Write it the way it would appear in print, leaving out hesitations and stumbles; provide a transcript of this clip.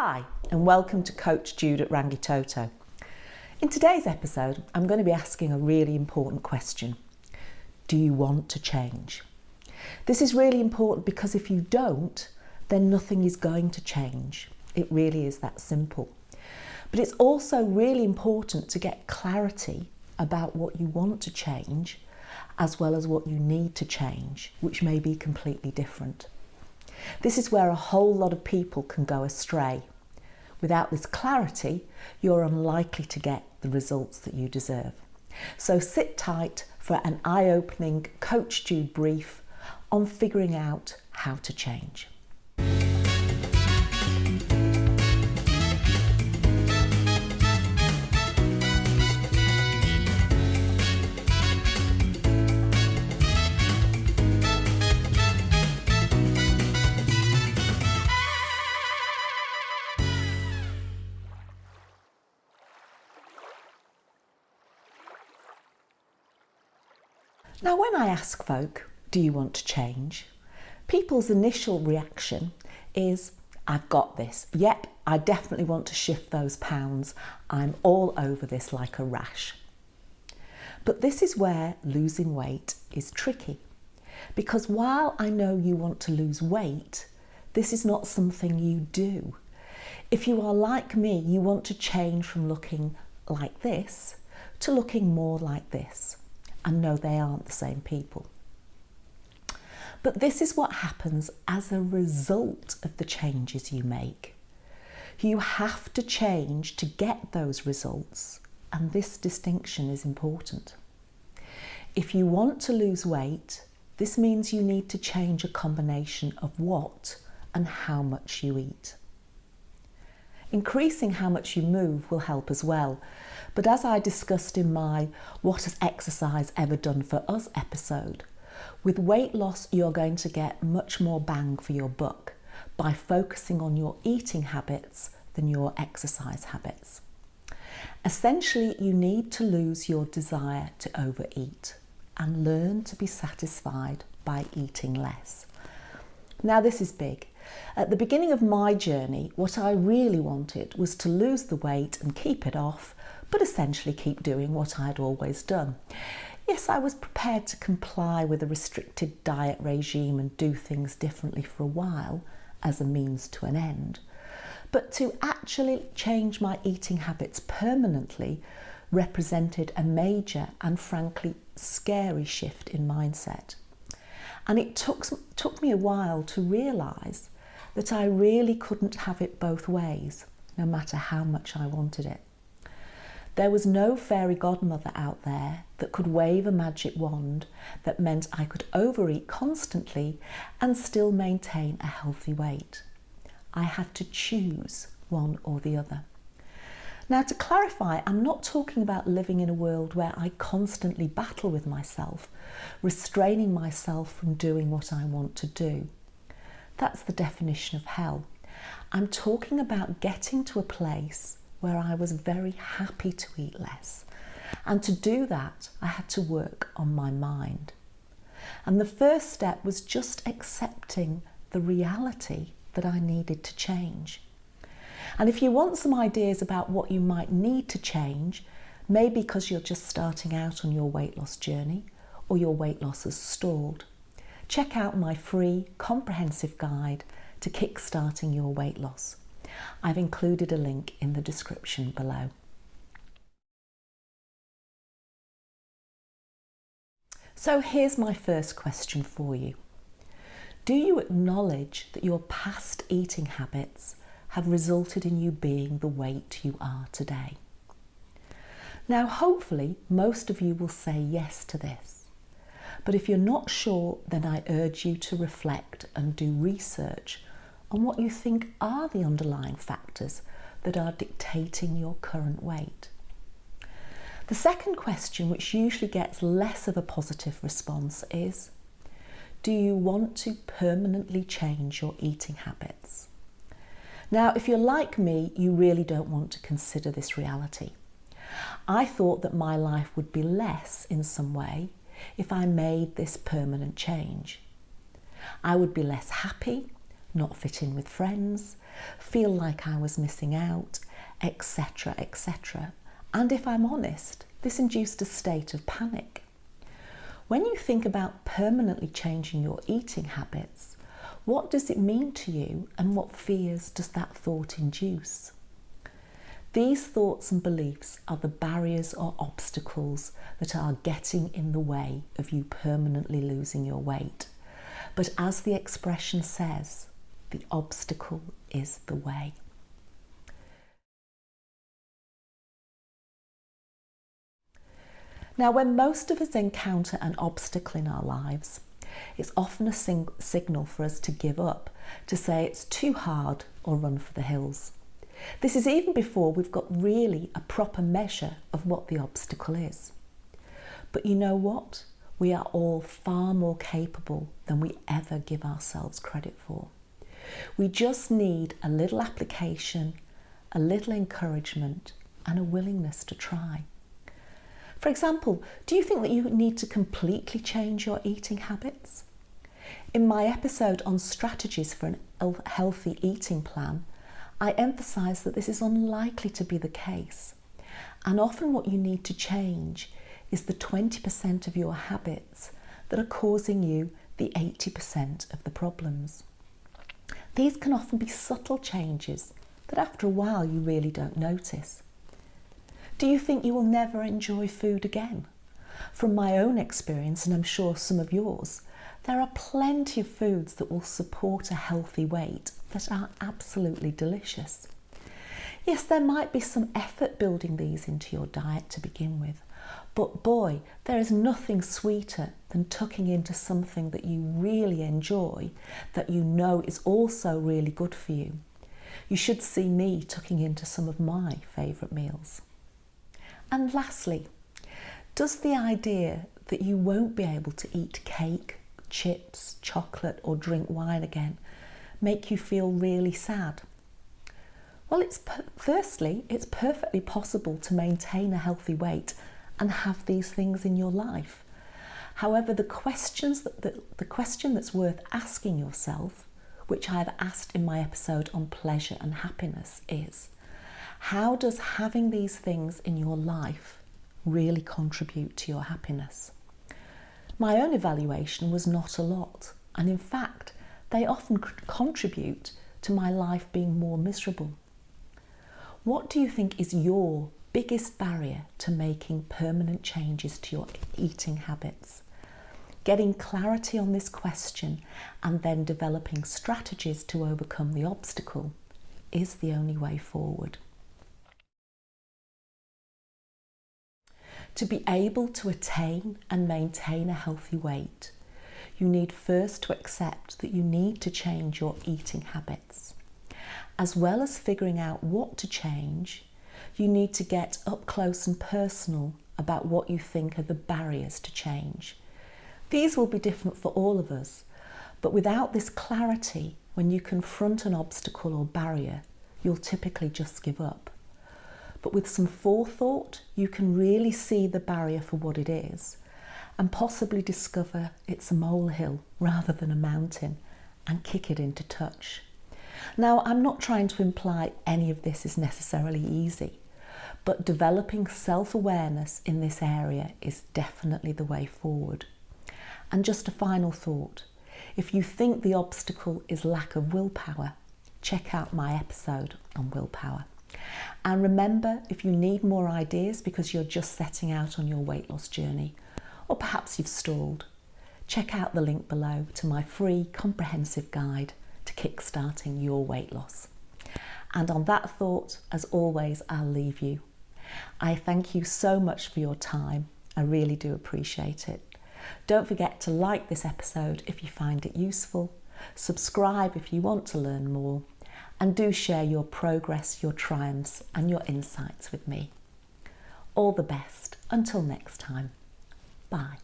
Hi, and welcome to Coach Jude at Rangitoto. In today's episode, I'm going to be asking a really important question. Do you want to change? This is really important because if you don't, then nothing is going to change. It really is that simple. But it's also really important to get clarity about what you want to change, as well as what you need to change, which may be completely different. This is where a whole lot of people can go astray. Without this clarity, you're unlikely to get the results that you deserve. So sit tight for an eye-opening Coach Jude brief on figuring out how to change. Now, when I ask folk, do you want to change? People's initial reaction is, I've got this. Yep, I definitely want to shift those pounds. I'm all over this like a rash. But this is where losing weight is tricky. Because while I know you want to lose weight, this is not something you do. If you are like me, you want to change from looking like this to looking more like this. And no, they aren't the same people. But this is what happens as a result of the changes you make. You have to change to get those results, and this distinction is important. If you want to lose weight, this means you need to change a combination of what and how much you eat. Increasing how much you move will help as well. But as I discussed in my What Has Exercise Ever Done For Us episode, with weight loss you're going to get much more bang for your buck by focusing on your eating habits than your exercise habits. Essentially, you need to lose your desire to overeat and learn to be satisfied by eating less. Now, this is big. At the beginning of my journey, what I really wanted was to lose the weight and keep it off, but essentially keep doing what I'd always done. Yes, I was prepared to comply with a restricted diet regime and do things differently for a while as a means to an end. But to actually change my eating habits permanently represented a major and frankly scary shift in mindset. And it took me a while to realise that I really couldn't have it both ways, no matter how much I wanted it. There was no fairy godmother out there that could wave a magic wand that meant I could overeat constantly and still maintain a healthy weight. I had to choose one or the other. Now, to clarify, I'm not talking about living in a world where I constantly battle with myself, restraining myself from doing what I want to do. That's the definition of hell. I'm talking about getting to a place where I was very happy to eat less. And to do that, I had to work on my mind. And the first step was just accepting the reality that I needed to change. And if you want some ideas about what you might need to change, maybe because you're just starting out on your weight loss journey or your weight loss has stalled, check out my free comprehensive guide to kickstarting your weight loss. I've included a link in the description below. So here's my first question for you. Do you acknowledge that your past eating habits have resulted in you being the weight you are today? Now, hopefully, most of you will say yes to this. But if you're not sure, then I urge you to reflect and do research on what you think are the underlying factors that are dictating your current weight. The second question, which usually gets less of a positive response, is, do you want to permanently change your eating habits? Now, if you're like me, you really don't want to consider this reality. I thought that my life would be less in some way if I made this permanent change. I would be less happy, not fit in with friends, feel like I was missing out, etc., etc. And if I'm honest, this induced a state of panic. When you think about permanently changing your eating habits, what does it mean to you and what fears does that thought induce? These thoughts and beliefs are the barriers or obstacles that are getting in the way of you permanently losing your weight. But as the expression says, the obstacle is the way. Now, when most of us encounter an obstacle in our lives, it's often a signal for us to give up, to say it's too hard or run for the hills. This is even before we've got really a proper measure of what the obstacle is. But you know what? We are all far more capable than we ever give ourselves credit for. We just need a little application, a little encouragement, and a willingness to try. For example, do you think that you need to completely change your eating habits? In my episode on strategies for a healthy eating plan, I emphasise that this is unlikely to be the case. And often what you need to change is the 20% of your habits that are causing you the 80% of the problems. These can often be subtle changes that after a while you really don't notice. Do you think you will never enjoy food again? From my own experience, and I'm sure some of yours, there are plenty of foods that will support a healthy weight that are absolutely delicious. Yes, there might be some effort building these into your diet to begin with, but boy, there is nothing sweeter than tucking into something that you really enjoy, that you know is also really good for you. You should see me tucking into some of my favourite meals. And lastly, does the idea that you won't be able to eat cake, chips, chocolate or drink wine again make you feel really sad? Well, firstly, it's perfectly possible to maintain a healthy weight and have these things in your life. However, the question that's worth asking yourself, which I've asked in my episode on pleasure and happiness, is how does having these things in your life really contribute to your happiness? My own evaluation was not a lot, and in fact, they often contribute to my life being more miserable. What do you think is your biggest barrier to making permanent changes to your eating habits? Getting clarity on this question and then developing strategies to overcome the obstacle is the only way forward. To be able to attain and maintain a healthy weight, you need first to accept that you need to change your eating habits. As well as figuring out what to change, you need to get up close and personal about what you think are the barriers to change. These will be different for all of us, but without this clarity, when you confront an obstacle or barrier, you'll typically just give up. But with some forethought, you can really see the barrier for what it is and possibly discover it's a molehill rather than a mountain and kick it into touch. Now, I'm not trying to imply any of this is necessarily easy, but developing self-awareness in this area is definitely the way forward. And just a final thought, if you think the obstacle is lack of willpower, check out my episode on willpower. And remember, if you need more ideas because you're just setting out on your weight loss journey, or perhaps you've stalled, check out the link below to my free comprehensive guide to kickstarting your weight loss. And on that thought, as always, I'll leave you. I thank you so much for your time. I really do appreciate it. Don't forget to like this episode if you find it useful, subscribe if you want to learn more, and do share your progress, your triumphs, and your insights with me. All the best. Until next time. Bye.